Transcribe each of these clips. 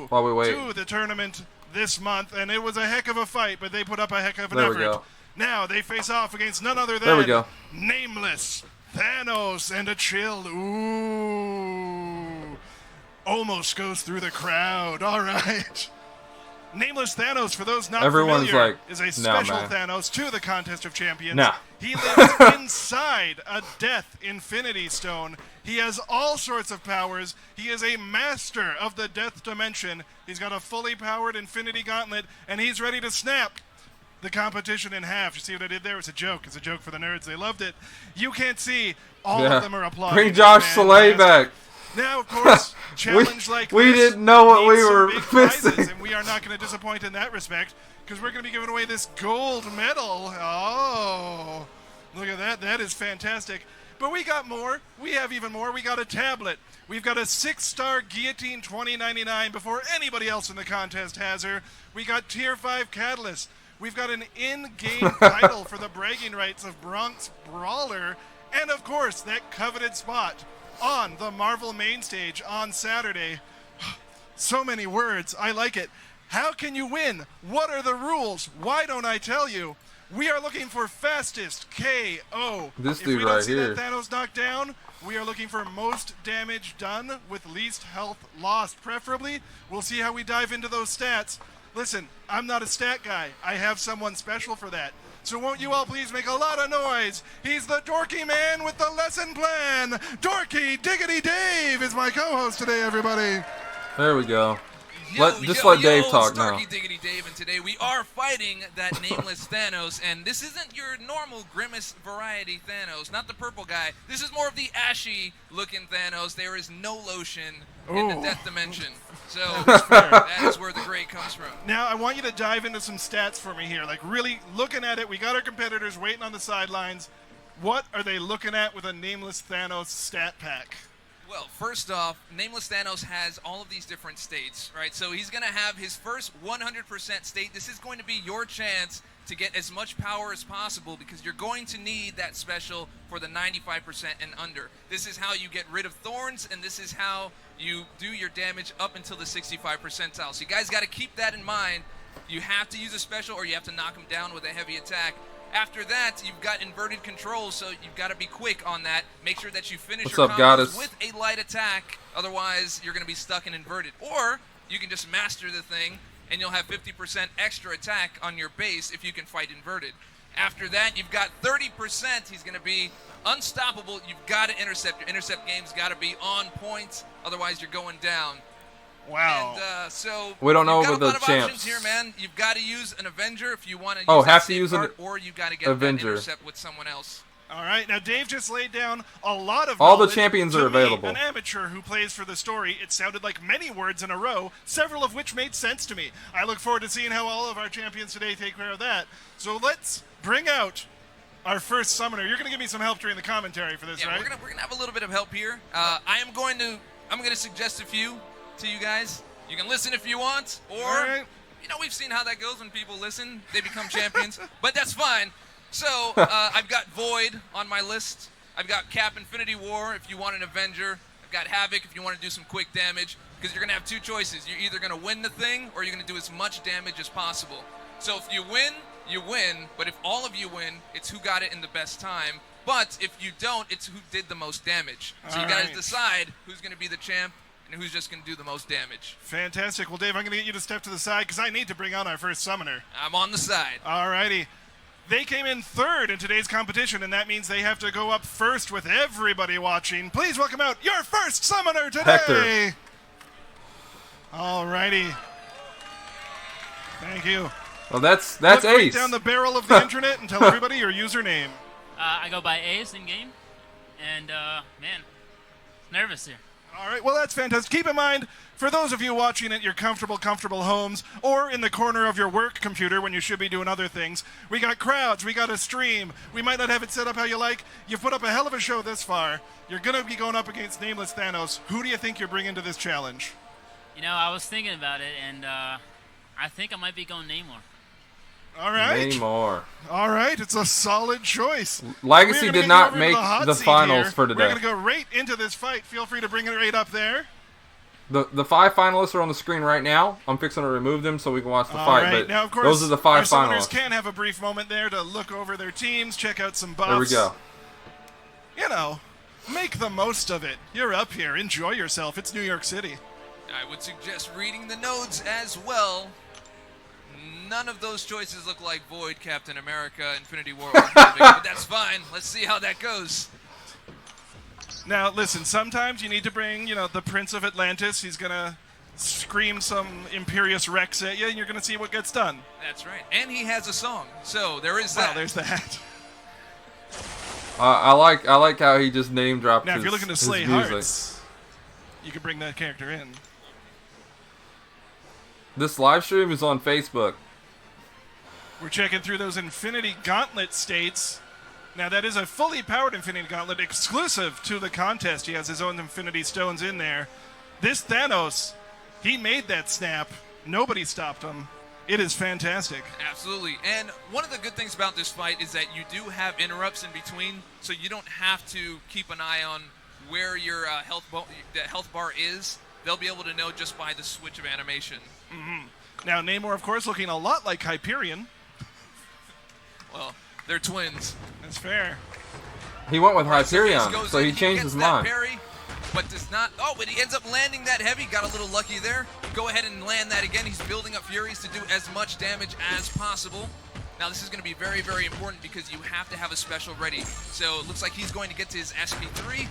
while we wait. To the tournament this month, and it was a heck of a fight, but they put up a heck of an There effort. we go. Now they face off against none other There we than go. Nameless, Thanos, and a chill. Ooh. Almost goes through the crowd. All right. Nameless Thanos, for those not Everyone's familiar, like, is a "No, special man." Thanos to the Contest of Champions. Nah. He lives inside a Death Infinity Stone. He has all sorts of powers. He is a master of the Death Dimension. He's got a fully powered Infinity Gauntlet, and he's ready to snap the competition in half. You see what I did there? It's a joke. It's a joke for the nerds. They loved it. You can't see. All of them are applauding. Bring Josh Soleil back. Now, of course, challenge like we this didn't know what we needs some were big prizes, missing. and we are not going to disappoint in that respect, because we're going to be giving away this gold medal. Oh, look at that. That is fantastic. But we got more. We have even more. We got a tablet. We've got a 6-star Guillotine 2099 before anybody else in the contest has her. We got Tier 5 Catalyst. We've got an in-game title for the bragging rights of Bronx Brawler. And, of course, that coveted spot on the Marvel main stage on Saturday. So many words. I like it. How can you win? What are the rules? Why don't I tell you? We are looking for fastest KO. This if dude we don't right see here. that Thanos knocked down, we are looking for most damage done with least health lost, preferably. We'll see how we dive into those stats. Listen, I'm not a stat guy. I have someone special for that. So won't you all please make a lot of noise? He's the dorky man with the lesson plan. Dorky Diggity Dave is my co-host today, everybody. There we go. Yo, let Dave talk it's now. Dorky Diggity Dave, and today we are fighting that nameless Thanos, and this isn't your normal Grimace variety Thanos, not the purple guy. This is more of the ashy-looking Thanos. There is no lotion in the Death Dimension, so that is where the gray comes from. Now, I want you to dive into some stats for me here. Like, really looking at it, we got our competitors waiting on the sidelines. What are they looking at with a Nameless Thanos stat pack? Well, first off, Nameless Thanos has all of these different states, right? So he's going to have his first 100% state. This is going to be your chance to get as much power as possible, because you're going to need that special for the 95% and under. This is how you get rid of thorns, and this is how you do your damage up until the 65 percentile. So you guys got to keep that in mind. You have to use a special, or you have to knock him down with a heavy attack. After that, you've got inverted controls, so you've got to be quick on that. Make sure that you finish What's your up, combos Goddess? with a light attack. Otherwise, you're going to be stuck in inverted. Or you can just master the thing, and you'll have 50% extra attack on your base if you can fight inverted. After that, you've got 30%. He's going to be unstoppable. You've got to intercept. Your intercept game's got to be on point. Otherwise, you're going down. Wow. And so We don't know you've got with a lot the of champs. options here, man. You've got to use an Avenger if you want to use Oh, that have to same use an card, or you got to get Avenger. that intercept with someone else. All right, now Dave just laid down a lot of All the knowledge. champions To are me, available. an amateur who plays for the story, it sounded like many words in a row, several of which made sense to me. I look forward to seeing how all of our champions today take care of that. So let's bring out our first summoner. You're going to give me some help during the commentary for this, Yeah, right? we're gonna have a little bit of help here. I'm going to suggest a few to you guys. You can listen if you want, or right. you know, we've seen how that goes when people listen; they become champions. But that's fine. So I've got Void on my list. I've got Cap Infinity War if you want an Avenger. I've got Havoc if you want to do some quick damage. Because you're gonna have two choices: you're either gonna win the thing, or you're gonna do as much damage as possible. So if you win, you win. But if all of you win, it's who got it in the best time. But if you don't, it's who did the most damage. So you guys decide who's gonna be the champ and who's just going to do the most damage. Fantastic. Well, Dave, I'm going to get you to step to the side because I need to bring on our first summoner. I'm on the side. All righty. They came in third in today's competition, and that means they have to go up first with everybody watching. Please welcome out your first summoner today. Hector. All righty. Thank you. Well, that's Look right Ace. down the barrel of the internet and tell everybody your username. I go by Ace in game, and man, nervous here. All right, well, that's fantastic. Keep in mind, for those of you watching at your comfortable homes or in the corner of your work computer when you should be doing other things, we got crowds, we got a stream. We might not have it set up how you like. You've put up a hell of a show this far. You're going to be going up against Nameless Thanos. Who do you think you're bringing to this challenge? You know, I was thinking about it, and I think I might be going Namor. All right. Namor. All right, it's a solid choice. Legacy We're gonna did go not over to make hot the seat finals here. for We're today. going to go right into this fight. Feel free to bring it right up there. The 5 finalists are on the screen right now. I'm fixing to remove them so we can watch the All fight. right. But Now, of course, those are the our 5 summoners finalists. can have a brief moment there to look over their teams, check out some buffs. There we go. You know, make the most of it. You're up here. Enjoy yourself. It's New York City. I would suggest reading the notes as well. None of those choices look like Void, Captain America, Infinity War, or Havoc, but that's fine. Let's see how that goes. Now, listen, sometimes you need to bring, the Prince of Atlantis. He's going to scream some Imperious Rex at you, and you're going to see what gets done. That's right. And he has a song, so there is that. Well, there's that. I like how he just name dropped Now, his, if you're looking to his slay music. hearts, you can bring that character in. This live stream is on Facebook. We're checking through those Infinity Gauntlet states. Now, that is a fully powered Infinity Gauntlet exclusive to the contest. He has his own Infinity Stones in there. This Thanos, he made that snap. Nobody stopped him. It is fantastic. Absolutely. And one of the good things about this fight is that you do have interrupts in between, so you don't have to keep an eye on where your health bar is. They'll be able to know just by the switch of animation. Now, Namor, of course, looking a lot like Hyperion. Well, they're twins. That's fair. He went with Alright, Hyperion, goes so in, he changed gets his that mind. Parry, but does not. Oh, but he ends up landing that heavy. Got a little lucky there. Go ahead and land that again. He's building up Furies to do as much damage as possible. Now, this is going to be very, very important because you have to have a special ready. So it looks like he's going to get to his SP3,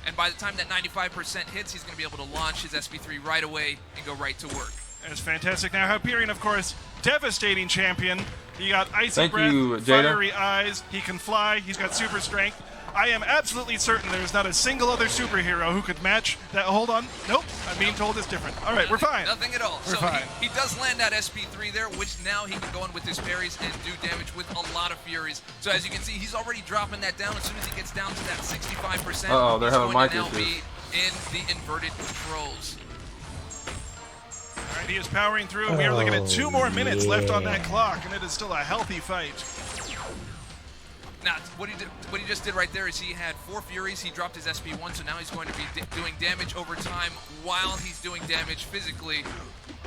and by the time that 95% hits, he's going to be able to launch his SP3 right away and go right to work. That's fantastic. Now, Hyperion, of course, devastating champion. He got icy Thank breath, you, Jada. fiery eyes. He can fly. He's got super strength. I am absolutely certain there's not a single other superhero who could match that. Hold on. Nope. I'm being told it's different. All right, we're fine. Nothing at all. We're So fine. he does land that SP3 there, which now he can go in with his parries and do damage with a lot of Furies. So as you can see, he's already dropping that down. As soon as he gets down to that 65%, Uh-oh, they're he's having going mic to now issues. be in the inverted controls. All right, he is powering through. We are looking at 2 more minutes left on that clock, and it is still a healthy fight. Now, what he just did right there is he had 4 Furies. He dropped his SP1, so now he's going to be doing damage over time while he's doing damage physically.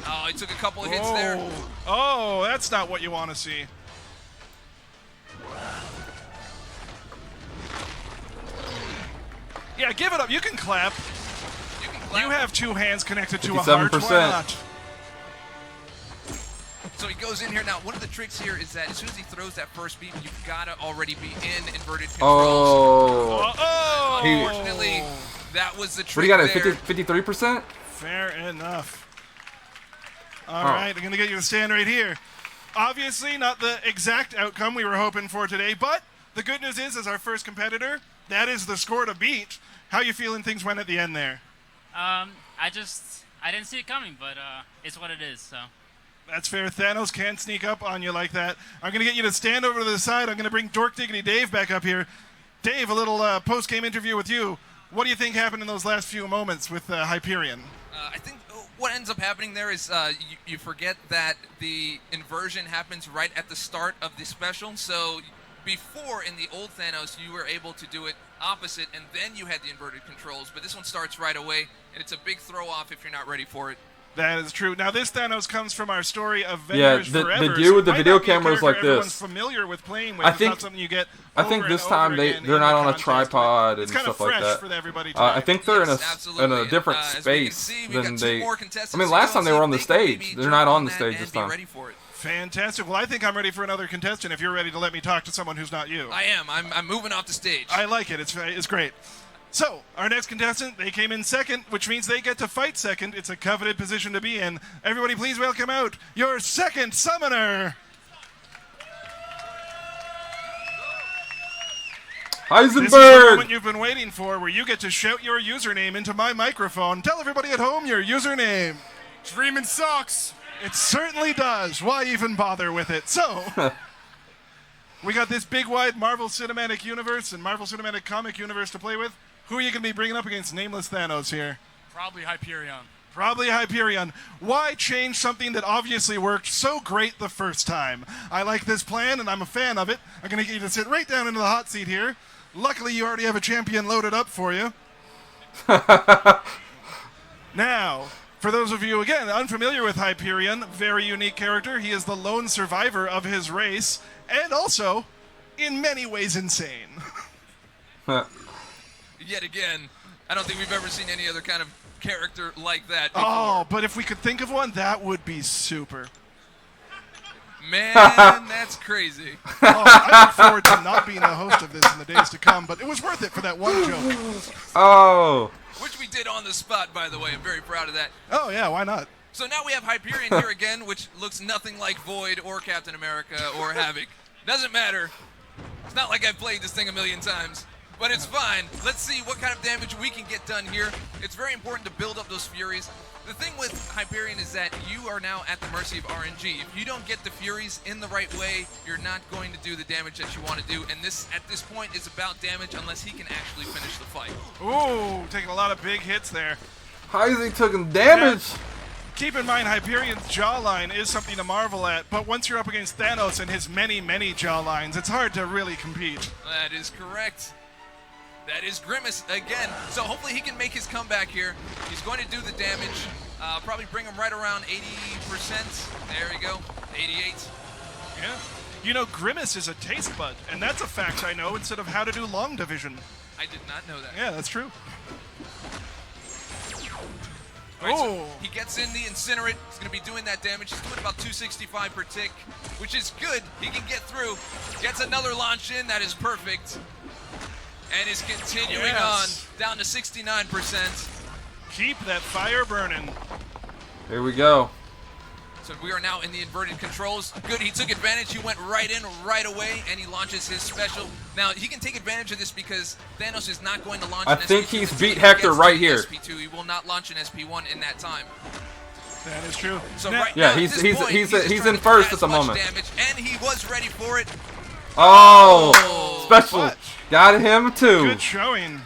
Oh, he took a couple of hits there. Oh, that's not what you want to see. Yeah, give it up. You can clap. You can clap. You have 2 hands connected to a heart. Why 57%. not? So he goes in here. Now, one of the tricks here is that as soon as he throws that first beam, you've got to already be in inverted controls. Oh. Oh! Unfortunately, that was the trick What do you got at there. 53%? Fair enough. All right, I'm going to get you to stand right here. Obviously, not the exact outcome we were hoping for today, but the good news is, as our first competitor, that is the score to beat. How you feeling things went at the end there? I didn't see it coming, but it's what it is. So. That's fair. Thanos can't sneak up on you like that. I'm going to get you to stand over to the side. I'm going to bring Dork Diggity Dave back up here. Dave, a little post-game interview with you. What do you think happened in those last few moments with Hyperion? I think what ends up happening there is you forget that the inversion happens right at the start of the special. So before, in the old Thanos, you were able to do it opposite, and then you had the inverted controls. But this one starts right away, and it's a big throw-off if you're not ready for it. That is true. Now, this Thanos comes from our story of Yeah, Avengers the Forever. dude with so the it might video not be a camera is character like everyone's this. familiar with playing with. I It's think- not something you get I think over this and time over again they're in not the on a contest. tripod It's and kind of stuff like fresh that. for everybody I today. think they're in a Absolutely. different As we can space see, we've than got they. two more contestants I mean, to last go time they and were see on the if they can stage. maybe They're jump not on the that stage and this be time. ready for it. Fantastic. Well, I think I'm ready for another contestant if you're ready to let me talk to someone who's not you. I am. I'm moving off the stage. I like it. It's great. So, our next contestant, they came in second, which means they get to fight second. It's a coveted position to be in. Everybody please welcome out your second summoner. This is the moment Heisenberg! you've been waiting for, where you get to shout your username into my microphone. Tell everybody at home your username. Dreaminsucks. It certainly does. Why even bother with it? So, we got this big, wide Marvel Cinematic Universe and Marvel Cinematic Comic Universe to play with. Who are you going to be bringing up against Nameless Thanos here? Probably Hyperion. Probably Hyperion. Why change something that obviously worked so great the first time? I like this plan, and I'm a fan of it. I'm going to get you to sit right down into the hot seat here. Luckily, you already have a champion loaded up for you. Now, for those of you, again, unfamiliar with Hyperion, very unique character. He is the lone survivor of his race, and also, in many ways, insane. Yet again, I don't think we've ever seen any other kind of character like that before. Oh, but if we could think of one, that would be super. Man, that's crazy. Oh, I look forward to not being the host of this in the days to come, but it was worth it for that one joke. Oh. Which we did on the spot, by the way. I'm very proud of that. Oh, yeah, why not? So now we have Hyperion here again, which looks nothing like Void or Captain America or Havoc. Doesn't matter. It's not like I've played this thing a million times. But it's fine. Let's see what kind of damage we can get done here. It's very important to build up those Furies. The thing with Hyperion is that you are now at the mercy of RNG. If you don't get the Furies in the right way, you're not going to do the damage that you want to do. And this, at this point, is about damage unless he can actually finish the fight. Ooh, taking a lot of big hits there. How is he taking damage? Keep in mind, Hyperion's jawline is something to marvel at, but once you're up against Thanos and his many, many jawlines, it's hard to really compete. That is correct. That is Grimace again. So hopefully he can make his comeback here. He's going to do the damage. Probably bring him right around 80%. There we go. 88. Yeah. You know, Grimace is a taste bud, and that's a fact I know instead of how to do long division. I did not know that. Yeah, that's true. Right, so he gets in the Incinerate. He's going to be doing that damage. He's doing about 265 per tick, which is good. He can get through. Gets another launch in. That is perfect. And is continuing on down to 69%. Keep that fire burning. Here we go. So we are now in the inverted controls. Good, he took advantage. He went right in right away, and he launches his special. Now, he can take advantage of this because Thanos is not going to launch I an think SP2 he's until beat he Hector gets to right the here. SP2. He will not launch an SP1 in that time. That is true. So Now, right Yeah, now, at he's- this he's- point, he's- just he's trying in to first get at the as much moment. Damage, and he was ready for it. Oh, special. What? Got him too. good showing.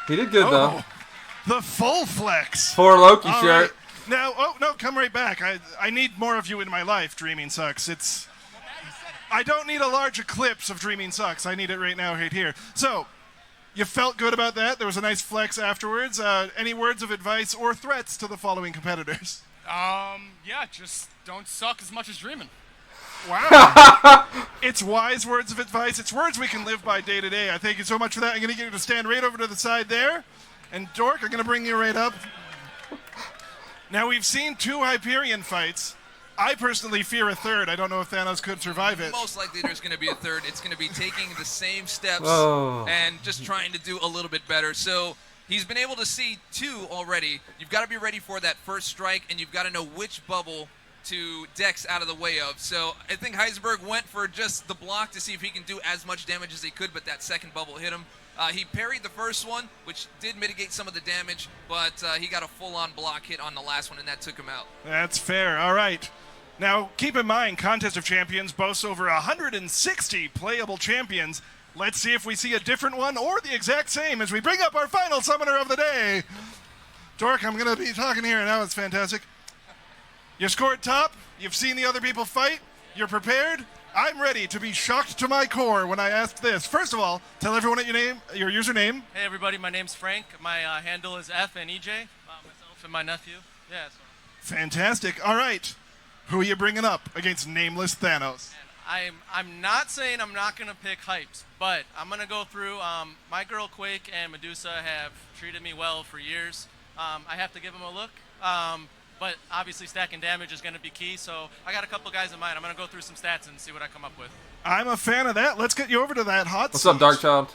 He did good though. The full flex. Poor Loki All shirt. right. Now, no, come right back. I need more of you in my life, Dreaminsucks. I don't need a large eclipse of Dreaminsucks. I need it right now, right here. So, you felt good about that? There was a nice flex afterwards. Any words of advice or threats to the following competitors? Yeah, just don't suck as much as Dreamin'. Wow. It's wise words of advice. It's words we can live by day to day. I thank you so much for that. I'm going to get you to stand right over to the side there. And Dork, I'm going to bring you right up. Now, we've seen 2 Hyperion fights. I personally fear a third. I don't know if Thanos could survive it. Most likely there's going to be a third. It's going to be taking the same steps Oh. and just trying to do a little bit better. So he's been able to see 2 already. You've got to be ready for that first strike, and you've got to know which bubble to Dex out of the way of. So I think Heisenberg went for just the block to see if he can do as much damage as he could, but that second bubble hit him. He parried the first one, which did mitigate some of the damage, but he got a full-on block hit on the last one, and that took him out. That's fair. All right. Now, keep in mind, Contest of Champions boasts over 160 playable champions. Let's see if we see a different one or the exact same as we bring up our final summoner of the day. Dork, I'm going to be talking here now. It's fantastic. You scored top. You've seen the other people fight. You're prepared. I'm ready to be shocked to my core when I ask this. First of all, tell everyone your username. Hey everybody, my name's Frank. My handle is F&EJ. Myself and my nephew. Yeah. Fantastic. All right. Who are you bringing up against nameless Thanos? I'm not saying I'm not gonna pick Hypes, but I'm gonna go through. My girl Quake and Medusa have treated me well for years. I have to give them a look. But obviously stacking damage is going to be key, so I got a couple guys in mind. I'm going to go through some stats and see what I come up with. I'm a fan of that. Let's get you over to that hot What's seat. up, Darkchild?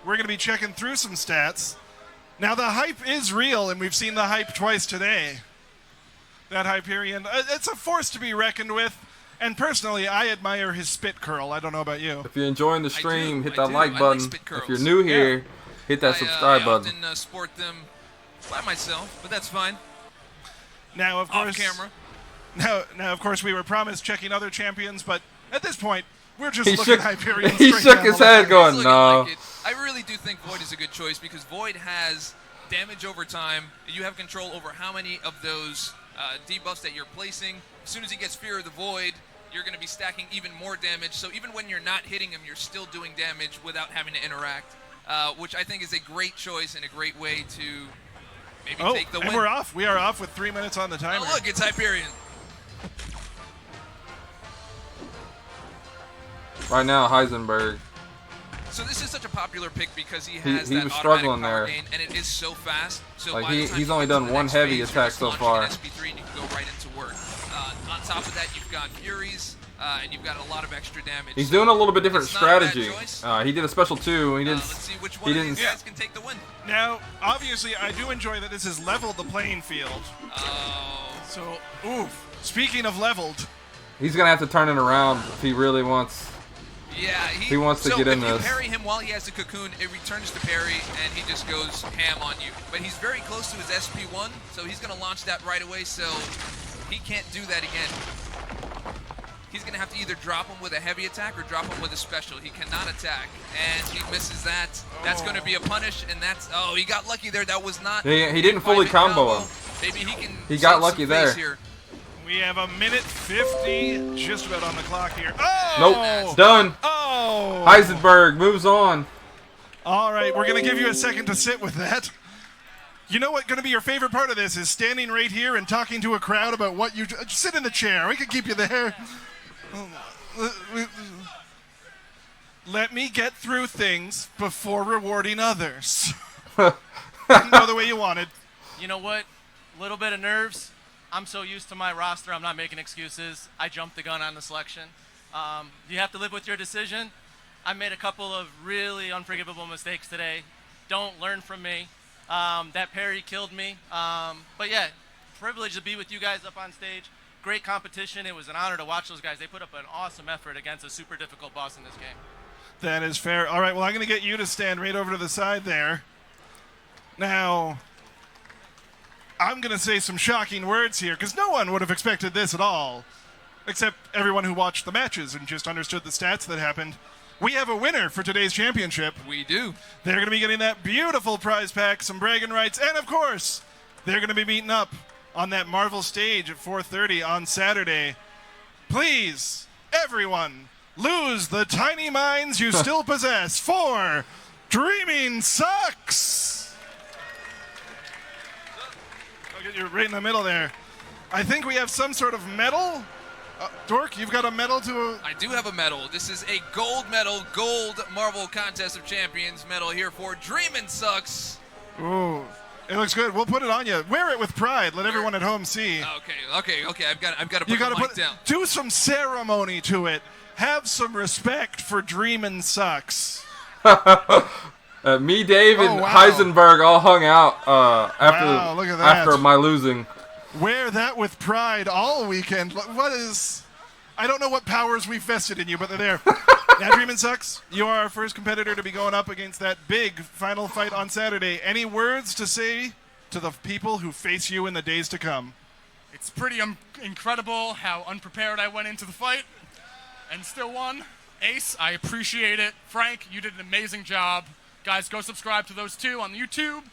We're going to be checking through some stats. Now, the hype is real, and we've seen the hype twice today. That Hyperion, it's a force to be reckoned with. And personally, I admire his spit curl. I don't know about you. If you're enjoying the stream, hit I that do. like I button. like spit curls. If you're new here, hit that subscribe I button. often sport them by myself, but that's fine. Now, of course, Off camera. Now, of course, we were promised checking other champions, but at this point, we're just He looking shook- Hyperion he straight shook down his the head line. going, It's looking no. like it. I really do think Void is a good choice because Void has damage over time. You have control over how many of those debuffs that you're placing. As soon as he gets Fear of the Void, you're going to be stacking even more damage. So even when you're not hitting him, you're still doing damage without having to interact, which I think is a great choice and a great way to maybe take the win. And we're off. We are off with 3 minutes on the timer. Oh, look, it's Hyperion. Right now, Heisenberg. So this is such a popular pick because he has He that was automatic struggling power there. gain, and it is so fast. So Like, by the time he's you only get to done the one next heavy phase, you're attack just so launching far. an SP3 and you can go right into work. On top of that, you've got Furies, and you've got a lot of extra damage. He's So doing a little bit different it's not a bad strategy. choice. He did a special 2. He didn't. Let's see which he one of didn't. these guys can take the win. Now, obviously, I do enjoy that this has leveled the playing field. Oh. So, speaking of leveled, He's gonna have to turn it around if he really wants. Yeah, He wants to get in if you this. parry him while he has the cocoon, it returns to parry, and he just goes ham on you. But he's very close to his SP1, so he's going to launch that right away, so he can't do that again. He's going to have to either drop him with a heavy attack or drop him with a special. He cannot attack, and he misses that. That's going to be a punish, and that's... Oh, he got lucky there. That was not... He didn't fully 5-hit combo him. Maybe he can... He got save lucky some there. face here. we have a minute 50 just about on the clock here. Oh! Nope. Done. Oh! Heisenberg moves on. All right, we're going to give you a second to sit with that. You know what going to be your favorite part of this is standing right here and talking to a crowd about what you... Just sit in the chair. We can keep you there. Let me get through things before rewarding others. Didn't go the way you wanted. You know what? A little bit of nerves. I'm so used to my roster, I'm not making excuses. I jumped the gun on the selection. You have to live with your decision. I made a couple of really unforgivable mistakes today. Don't learn from me. That parry killed me. But yeah, privileged to be with you guys up on stage. Great competition. It was an honor to watch those guys. They put up an awesome effort against a super difficult boss in this game. That is fair. All right, well, I'm going to get you to stand right over to the side there. Now, I'm going to say some shocking words here, because no one would have expected this at all, except everyone who watched the matches and just understood the stats that happened. We have a winner for today's championship. We do. They're going to be getting that beautiful prize pack, some bragging rights, and of course, they're going to be meeting up on that Marvel stage at 4:30 on Saturday. Please, everyone, lose the tiny minds you still possess for Dreaminsucks. I'll get you right in the middle there. I think we have some sort of medal. Dork, you've got a medal to... I do have a medal. This is a gold medal, gold Marvel Contest of Champions medal here for Dreaminsucks. Ooh, it looks good. We'll put it on you. Wear it with pride. Let everyone at home see. Okay. I've got to put You got the to mic down. do some ceremony to it. Have some respect for Dreaminsucks. Me, Dave, and Oh, wow. Heisenberg all hung out after Wow, look at that. after my losing. Wear that with pride all weekend. What is... I don't know what powers we've vested in you, but they're there. Now, Dreaminsucks, you are our first competitor to be going up against that big final fight on Saturday. Any words to say to the people who face you in the days to come? It's pretty incredible how unprepared I went into the fight and still won. Ace, I appreciate it. Frank, you did an amazing job. Guys, go subscribe to those two on YouTube.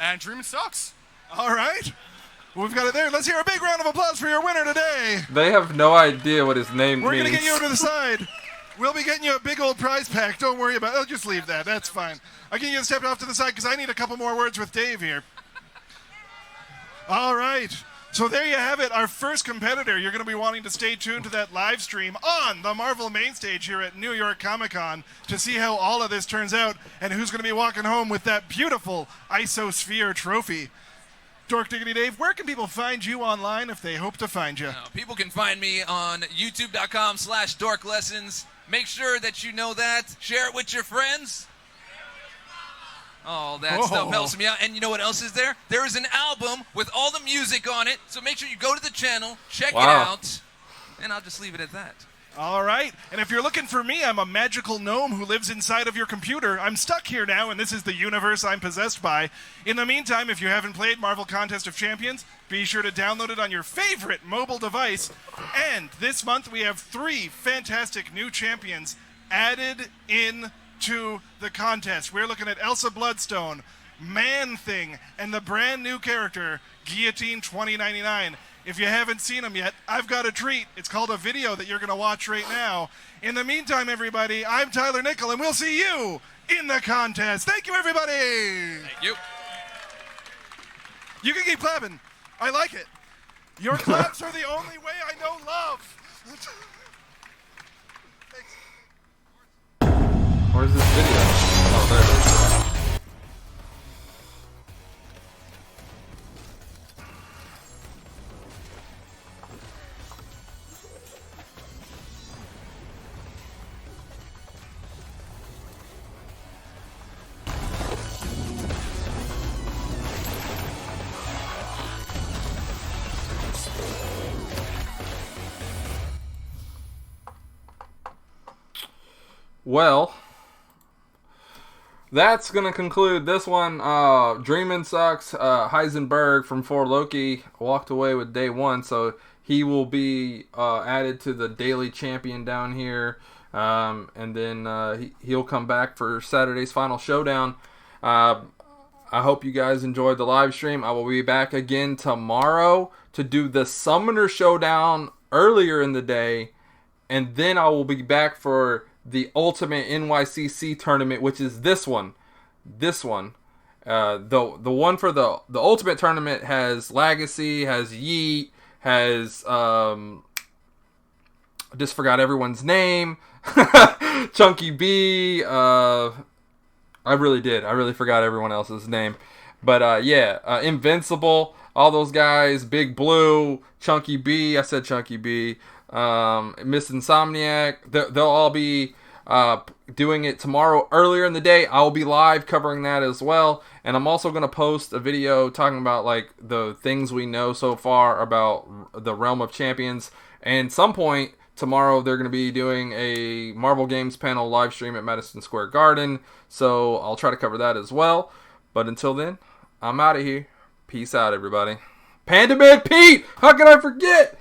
And Dreaminsucks. All right. We've got it there. Let's hear a big round of applause for your winner today. They have no idea what his name We're means. going to get you over to the side. We'll be getting you a big old prize pack. Don't worry about it. Oh, just leave that. That's fine. I'll get you to step off to the side because I need a couple more words with Dave here. All right. So there you have it. Our first competitor. You're going to be wanting to stay tuned to that live stream on the Marvel main stage here at New York Comic Con to see how all of this turns out and who's going to be walking home with that beautiful Isosphere trophy. Dork Diggity Dave, where can people find you online if they hope to find you? People can find me on youtube.com/dorklessons. Make sure that you know that. Share it with your friends. Oh, that stuff helps me out. And you know what else is there? There is an album with all the music on it. So make sure you go to the channel, check it out, and I'll just leave it at that. All right. And if you're looking for me, I'm a magical gnome who lives inside of your computer. I'm stuck here now, and this is the universe I'm possessed by. In the meantime, if you haven't played Marvel Contest of Champions, be sure to download it on your favorite mobile device. And this month, we have 3 fantastic new champions added in to the contest. We're looking at Elsa Bloodstone, Man-Thing, and the brand new character, Guillotine 2099. If you haven't seen them yet, I've got a treat. It's called a video that you're going to watch right now. In the meantime, everybody, I'm Tyler Nickel, and we'll see you in the contest. Thank you, everybody. Thank you. You can keep clapping. I like it. Your claps are the only way I know love. Thanks. Where's this video? Oh, there it is. Well, that's going to conclude this one. Dreaminsucks, Heisenberg from 4 Loki walked away with day 1, so he will be added to the daily champion down here. And then he'll come back for Saturday's final showdown. I hope you guys enjoyed the live stream. I will be back again tomorrow to do the Summoner Showdown earlier in the day. And then I will be back for the Ultimate NYCC tournament, which is this one. The one for the Ultimate tournament has Legacy, has Yeet, has I just forgot everyone's name. Chunky B. I really did. I really forgot everyone else's name. But Invincible, all those guys, Big Blue, Chunky B. I said Chunky B. Miss Insomniac, they'll all be doing it tomorrow earlier in the day. I'll be live covering that as well, and I'm also going to post a video talking about like the things we know so far about the Realm of Champions. And some point tomorrow they're going to be doing a Marvel Games panel live stream at Madison Square Garden, so I'll try to cover that as well. But until then, I'm out of here. Peace out, everybody. Panda Man Pete! How can I forget?